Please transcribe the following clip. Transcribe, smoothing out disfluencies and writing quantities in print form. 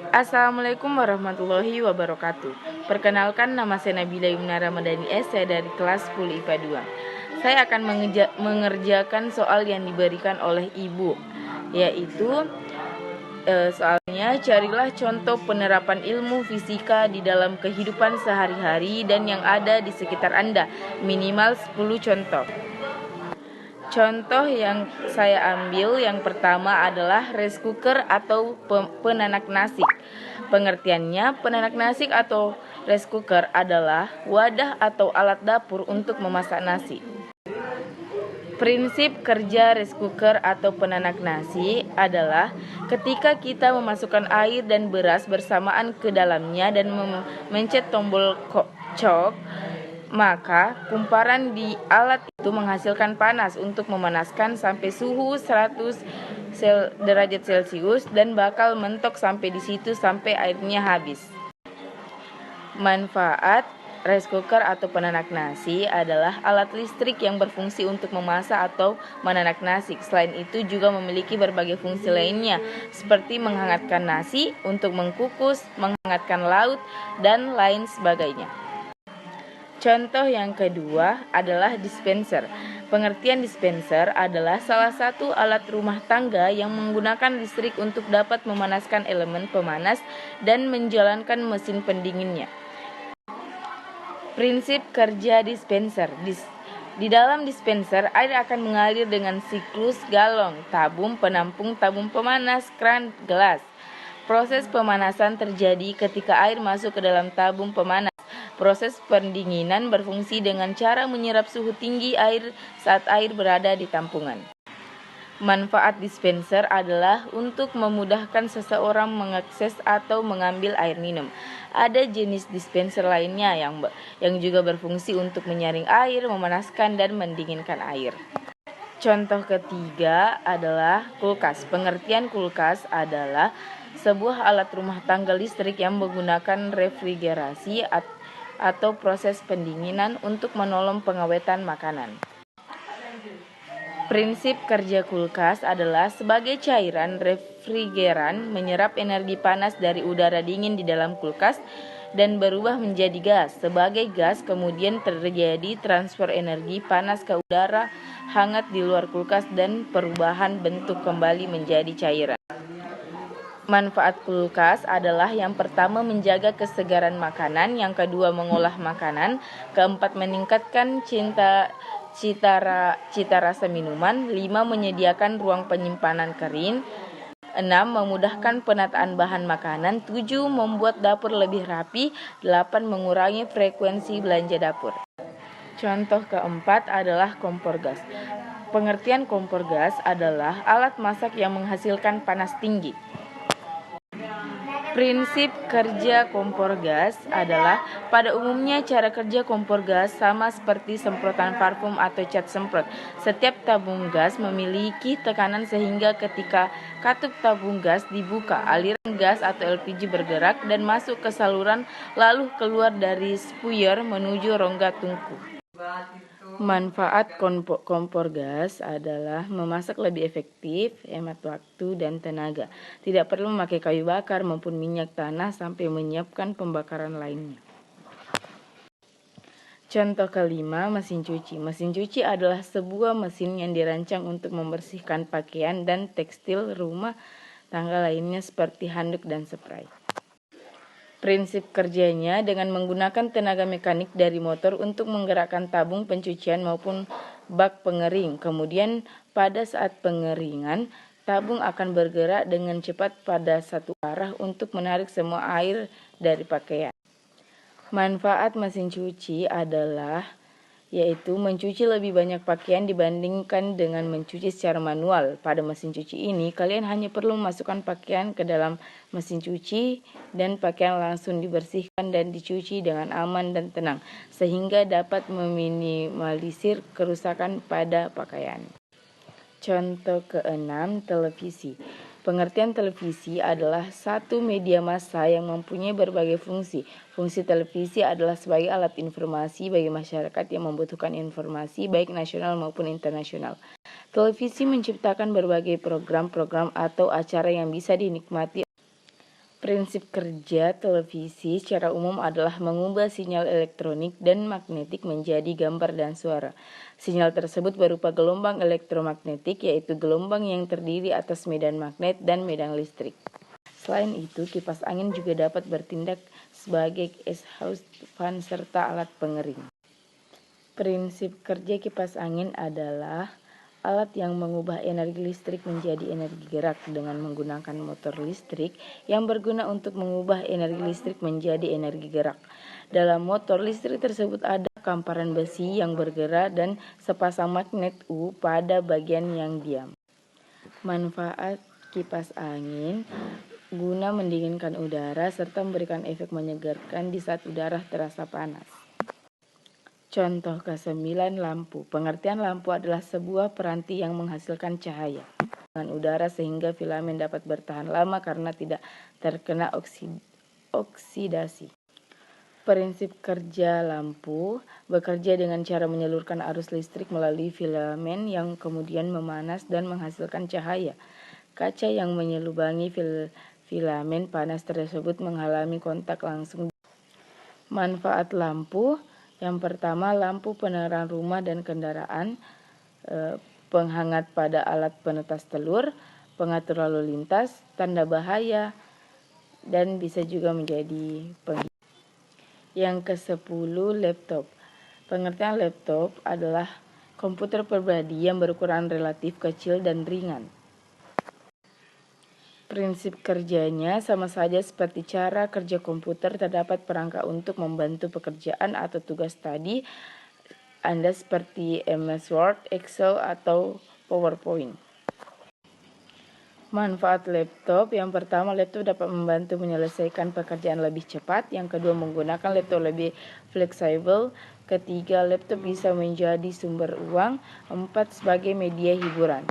Assalamualaikum warahmatullahi wabarakatuh. Perkenalkan, nama saya Nabila Yumna Ramadhani S. Saya dari kelas 10 IPA 2. Saya akan mengerjakan soal yang diberikan oleh ibu, yaitu soalnya carilah contoh penerapan ilmu fisika di dalam kehidupan sehari-hari dan yang ada di sekitar Anda, minimal 10 contoh. Contoh yang saya ambil yang pertama adalah rice cooker atau penanak nasi. Pengertiannya, penanak nasi atau rice cooker adalah wadah atau alat dapur untuk memasak nasi. Prinsip kerja rice cooker atau penanak nasi adalah ketika kita memasukkan air dan beras bersamaan ke dalamnya dan memencet tombol cok, maka kumparan di alat itu menghasilkan panas untuk memanaskan sampai suhu 100 derajat Celcius dan bakal mentok sampai di situ sampai airnya habis. Manfaat rice cooker atau penanak nasi adalah alat listrik yang berfungsi untuk memasak atau menanak nasi. Selain itu juga memiliki berbagai fungsi lainnya seperti menghangatkan nasi, untuk mengkukus, menghangatkan laut, dan lain sebagainya. Contoh yang kedua adalah dispenser. Pengertian dispenser adalah salah satu alat rumah tangga yang menggunakan listrik untuk dapat memanaskan elemen pemanas dan menjalankan mesin pendinginnya. Prinsip kerja dispenser. Di dalam dispenser, air akan mengalir dengan siklus galon, tabung penampung, tabung pemanas, kran, gelas. Proses pemanasan terjadi ketika air masuk ke dalam tabung pemanas. Proses pendinginan berfungsi dengan cara menyerap suhu tinggi air saat air berada di tampungan. Manfaat dispenser adalah untuk memudahkan seseorang mengakses atau mengambil air minum. Ada jenis dispenser lainnya yang juga berfungsi untuk menyaring air, memanaskan, dan mendinginkan air. Contoh ketiga adalah kulkas. Pengertian kulkas adalah sebuah alat rumah tangga listrik yang menggunakan refrigerasi atau proses pendinginan untuk menolong pengawetan makanan. Prinsip kerja kulkas adalah sebagai cairan refrigeran menyerap energi panas dari udara dingin di dalam kulkas dan berubah menjadi gas. Sebagai gas kemudian terjadi transfer energi panas ke udara hangat di luar kulkas dan perubahan bentuk kembali menjadi cairan. Manfaat kulkas adalah yang pertama menjaga kesegaran makanan, yang kedua mengolah makanan, keempat meningkatkan cita rasa minuman, 5 menyediakan ruang penyimpanan kering, 6 memudahkan penataan bahan makanan, 7 membuat dapur lebih rapi, 8 mengurangi frekuensi belanja dapur. Contoh keempat adalah kompor gas. Pengertian kompor gas adalah alat masak yang menghasilkan panas tinggi. Prinsip kerja kompor gas adalah pada umumnya cara kerja kompor gas sama seperti semprotan parfum atau cat semprot. Setiap tabung gas memiliki tekanan sehingga ketika katup tabung gas dibuka, aliran gas atau LPG bergerak dan masuk ke saluran lalu keluar dari spuyer menuju rongga tungku. Manfaat kompor gas adalah memasak lebih efektif, hemat waktu dan tenaga. Tidak perlu memakai kayu bakar maupun minyak tanah sampai menyiapkan pembakaran lainnya. Contoh kelima, mesin cuci. Mesin cuci adalah sebuah mesin yang dirancang untuk membersihkan pakaian dan tekstil rumah tangga lainnya seperti handuk dan spray. Prinsip kerjanya dengan menggunakan tenaga mekanik dari motor untuk menggerakkan tabung pencucian maupun bak pengering. Kemudian pada saat pengeringan, tabung akan bergerak dengan cepat pada satu arah untuk menarik semua air dari pakaian. Manfaat mesin cuci adalah yaitu mencuci lebih banyak pakaian dibandingkan dengan mencuci secara manual. Pada mesin cuci ini, kalian hanya perlu memasukkan pakaian ke dalam mesin cuci dan pakaian langsung dibersihkan dan dicuci dengan aman dan tenang, sehingga dapat meminimalisir kerusakan pada pakaian. Contoh keenam, televisi. Pengertian televisi adalah satu media massa yang mempunyai berbagai fungsi. Fungsi televisi adalah sebagai alat informasi bagi masyarakat yang membutuhkan informasi baik nasional maupun internasional. Televisi menciptakan berbagai program-program atau acara yang bisa dinikmati Prinsip kerja televisi secara umum adalah mengubah sinyal elektronik dan magnetik menjadi gambar dan suara. Sinyal tersebut berupa gelombang elektromagnetik, yaitu gelombang yang terdiri atas medan magnet dan medan listrik. Selain itu, kipas angin juga dapat bertindak sebagai exhaust fan serta alat pengering. Prinsip kerja kipas angin adalah alat yang mengubah energi listrik menjadi energi gerak dengan menggunakan motor listrik yang berguna untuk mengubah energi listrik menjadi energi gerak. Dalam motor listrik tersebut ada kamparan besi yang bergerak dan sepasang magnet U pada bagian yang diam. Manfaat kipas angin guna mendinginkan udara serta memberikan efek menyegarkan di saat udara terasa panas. Contoh ke-9, lampu. Pengertian lampu adalah sebuah peranti yang menghasilkan cahaya dengan udara sehingga filamen dapat bertahan lama karena tidak terkena oksidasi. Prinsip kerja lampu bekerja dengan cara menyalurkan arus listrik melalui filamen yang kemudian memanas dan menghasilkan cahaya. Kaca yang menyelubangi filamen panas tersebut mengalami kontak langsung. Manfaat lampu. Yang pertama, lampu penerang rumah dan kendaraan, penghangat pada alat penetas telur, pengatur lalu lintas, tanda bahaya, dan bisa juga menjadi penghibur. Yang ke-10, laptop. Pengertian laptop adalah komputer pribadi yang berukuran relatif kecil dan ringan. Prinsip kerjanya sama saja seperti cara kerja komputer. Terdapat perangkat untuk membantu pekerjaan atau tugas tadi Anda seperti MS Word, Excel, atau PowerPoint. Manfaat laptop. Yang pertama, laptop dapat membantu menyelesaikan pekerjaan lebih cepat. Yang kedua, menggunakan laptop lebih fleksibel. Ketiga, laptop bisa menjadi sumber uang. 4, sebagai media hiburan.